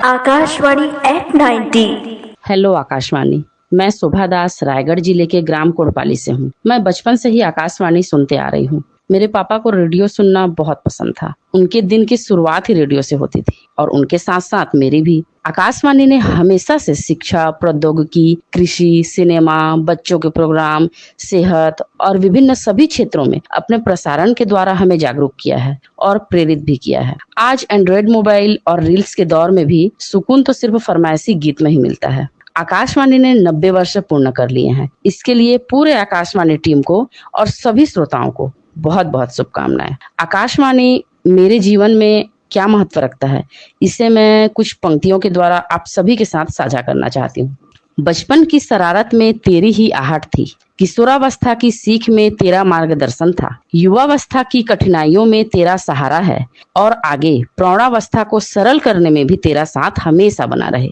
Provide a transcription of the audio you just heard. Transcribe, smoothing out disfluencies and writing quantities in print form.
Akashvani eight 90। Hello Akashvani. मैं शोभा दास रायगढ़ जिले के ग्राम कोड़पाली से हूँ। मैं बचपन से ही आकाशवाणी सुनते आ रही हूँ। मेरे पापा को रेडियो सुनना बहुत पसंद था। उनके दिन की शुरुआत ही रेडियो से होती थी और उनके साथ साथ मेरी भी। आकाशवाणी ने हमेशा से शिक्षा, प्रौद्योगिकी, कृषि, सिनेमा, बच्चों के प्रोग्राम, सेहत और विभिन्न सभी क्षेत्रों में अपने प्रसारण के द्वारा हमें जागरूक किया है और प्रेरित भी किया है। आज एंड्रॉयड मोबाइल और रील्स के दौर में भी सुकून तो सिर्फ फरमाइशी गीत में ही मिलता है। आकाशवाणी ने 90 वर्ष पूर्ण कर लिए हैं। इसके लिए पूरे आकाशवाणी टीम को और सभी श्रोताओं को बहुत बहुत शुभकामनाएं। आकाशवाणी मेरे जीवन में क्या महत्व रखता है, इसे मैं कुछ पंक्तियों के द्वारा आप सभी के साथ साझा करना चाहती हूँ। बचपन की शरारत में तेरी ही आहट थी, किशोरावस्था की सीख में तेरा मार्गदर्शन था, युवावस्था की कठिनाइयों में तेरा सहारा है और आगे प्रौढ़ावस्था को सरल करने में भी तेरा साथ हमेशा बना रहे।